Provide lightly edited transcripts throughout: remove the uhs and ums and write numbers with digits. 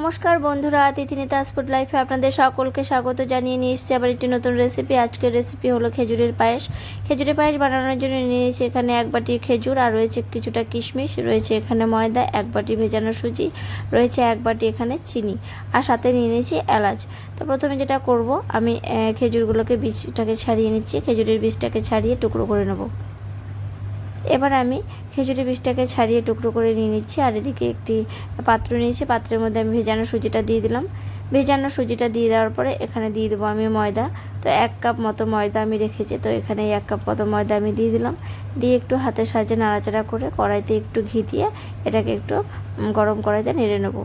নমস্কার বন্ধুরা, তিথিনিতাস ফুড লাইফে আপনাদের সকলকে স্বাগত জানিয়ে নিয়ে এসেছি আবার একটি নতুন রেসিপি। আজকের রেসিপি হলো খেজুরের পায়েস। খেজুরের পায়েস বানানোর জন্য নিয়ে নিয়েছি এখানে 1 বাটি খেজুর, আর রয়েছে কিছুটা কিশমিশ, রয়েছে এখানে ময়দা, 1 বাটি ভেজানো সুজি, রয়েছে 1 বাটি এখানে চিনি, আর সাথে নিয়ে নিয়েছি এলাচ। তো প্রথমে যেটা করব, আমি খেজুরগুলোকে বীজটাকে ছাড়িয়ে নিচ্ছি। খেজুরের বীজটাকে ছাড়িয়ে টুকরো করে নেব। এবার আমি খেজুরের বীজটাকে ছাড়িয়ে টুকরো করে নিয়ে নিচ্ছি। আর এদিকে একটি পাত্র নিয়েছি, পাত্রের মধ্যে আমি ভেজানো সুজিটা দিয়ে দিলাম। ভেজানো সুজিটা দিয়ে দেওয়ার পরে এখানে দিয়ে দেবো আমি ময়দা। তো 1 কাপ মতো ময়দা আমি রেখেছি, তো এখানে 1 কাপ মতো ময়দা আমি দিয়ে দিলাম। দিয়ে একটু হাতের সাহায্যে নাড়াচাড়া করে কড়াইতে একটু ঘি দিয়ে এটাকে একটু গরম কড়াইতে নেড়ে নেব।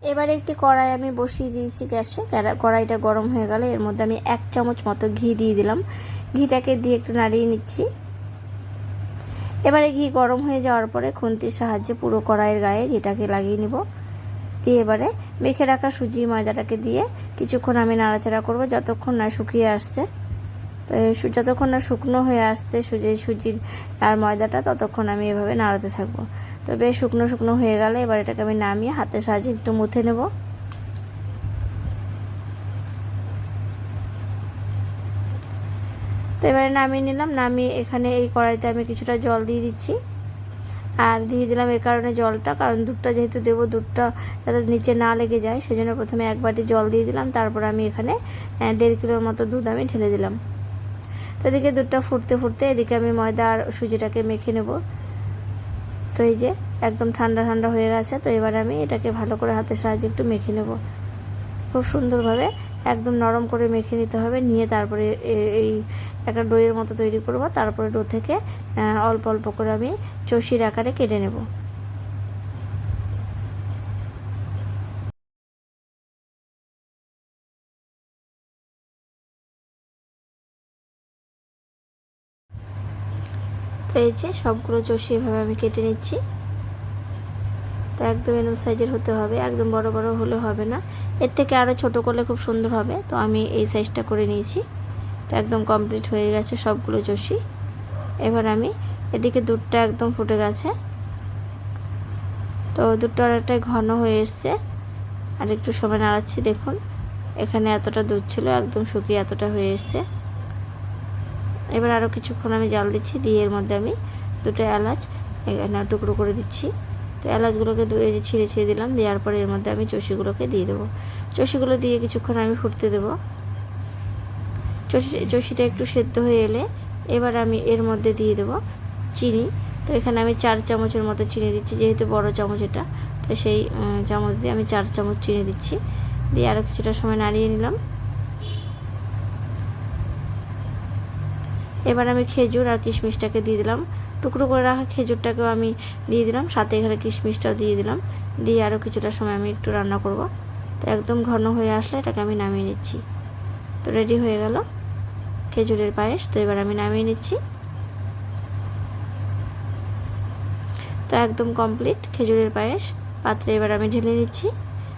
এবারে একটি কড়াই আমি বসিয়ে দিয়েছি গ্যাসে। কড়াইটা গরম হয়ে গেলে এর মধ্যে আমি 1 চামচ মতো ঘি দিয়ে দিলাম। ঘিটাকে দিয়ে একটু নাড়িয়ে নিচ্ছি। এবারে ঘি গরম হয়ে যাওয়ার পরে খুন্তির সাহায্যে পুরো কড়াইয়ের গায়ে ঘিটাকে লাগিয়ে নিব। দিয়ে এবারে মেখে রাখা সুজি ময়দাটাকে দিয়ে কিছুক্ষণ আমি নাড়াচাড়া করব যতক্ষণ না শুকিয়ে আসছে। তো যতক্ষণ না শুকনো হয়ে আসছে সুজির আর ময়দাটা, ততক্ষণ আমি এভাবে নাড়াতে থাকবো। তো বেশ শুকনো শুকনো হয়ে গেলে এবার এটাকে আমি নামিয়ে হাতের সাহায্যে একটু মুথে নেব। তো এবারে নামিয়ে নিলাম। নামিয়ে এখানে এই কড়াইতে আমি কিছুটা জল দিয়ে দিচ্ছি। আর দিয়ে দিলাম এই কারণে জলটা, কারণ দুধটা যেহেতু দেবো, দুধটা যাতে নিচে না লেগে যায়, সেজন্য প্রথমে 1 বাটি জল দিয়ে দিলাম। তারপর আমি এখানে 1.5 কিলোর মতো দুধ আমি ঢেলে দিলাম। তো এদিকে দুধটা ফুটতে ফুটতে এদিকে আমি ময়দা আর সুজিটাকে মেখে নেব। তো এই যে একদম ঠান্ডা ঠান্ডা হয়ে গেছে। তো এবার আমি এটাকে ভালো করে হাতের সাহায্যে একটু মেখে নেব। খুব সুন্দরভাবে একদম নরম করে মেখে নিতে হবে। নিয়ে তারপরে এই একটা ডোয়ের মতো তৈরি করব। তারপরে ডো থেকে অল্প অল্প করে আমি চষির আকারে কেটে নেব। তো এই যে সবগুলো চষি এভাবে আমি কেটে নিচ্ছি। তো একদম এরকম সাইজের হতে হবে, একদম বড় বড় হলে হবে না, এর থেকে আরও ছোট করলে খুব সুন্দর হবে। তো আমি এই সাইজটা করে নিয়েছি। তো একদম কমপ্লিট হয়ে গেছে সবগুলো চষি। এবার আমি এদিকে দুধটা একদম ফুটে গেছে। তো দুধটা অনেকটাই ঘন হয়ে এসছে। আর একটু সময় নাড়াচ্ছি। দেখুন এখানে এতটা দুধ ছিল, একদম শুকিয়ে এতটা হয়ে এসছে। এবার আরও কিছুক্ষণ আমি জাল দিচ্ছি। দিয়ে এর মধ্যে আমি 2টা এলাচ এখানে টুকরো করে দিচ্ছি। তো এলাচগুলোকে ছিঁড়ে ছিঁড়ে দিলাম। দেওয়ার পরে এর মধ্যে আমি চষিগুলোকে দিয়ে দেবো। চষিগুলো দিয়ে কিছুক্ষণ আমি ফুটতে দেবো। চষিটা একটু সেদ্ধ হয়ে এলে এবার আমি এর মধ্যে দিয়ে দেবো চিনি। তো এখানে আমি 4 চামচের মতো চিনি দিচ্ছি, যেহেতু বড় চামচ এটা। তো সেই চামচ দিয়ে আমি 4 চামচ চিনি দিচ্ছি। দিয়ে আরও কিছুটা সময় নাড়িয়ে নিলাম। এবার আমি খেজুর আর কিশমিশটাকে দিয়ে দিলাম। টুকরো করে রাখা খেজুরটাকেও আমি দিয়ে দিলাম, সাথে এখানে কিশমিশটাও দিয়ে দিলাম। দিয়ে আরও কিছুটা সময় আমি একটু রান্না করব। তো একদম ঘন হয়ে আসলে এটাকে আমি নামিয়ে নিচ্ছি। তো রেডি হয়ে গেল খেজুরের পায়েস। তো এবার আমি নামিয়ে নিচ্ছি। তো একদম কমপ্লিট খেজুরের পায়েস। পাত্রে এবার আমি ঢেলে নিচ্ছি।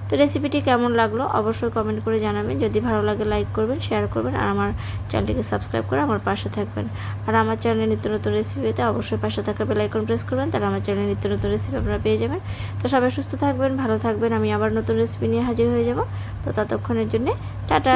তো রেসিপিটি কেমন লাগলো অবশ্যই কমেন্ট করে জানাবেন। যদি ভালো লাগে লাইক করবেন, শেয়ার করবেন, আর আমার চ্যানেলটিকে সাবস্ক্রাইব করে আমার পাশে থাকবেন। আর আমার চ্যানেলে নিত্য নতুন রেসিপি পেতে অবশ্যই পাশে থাকা বেল আইকন প্রেস করবেন, তাহলে আমার চ্যানেলে নিত্য নতুন রেসিপি আপনারা পেয়ে যাবেন। তো সবাই সুস্থ থাকবেন, ভালো থাকবেন। আমি আবার নতুন রেসিপি নিয়ে হাজির হয়ে যাব। তো ততক্ষণের জন্যে টাটা।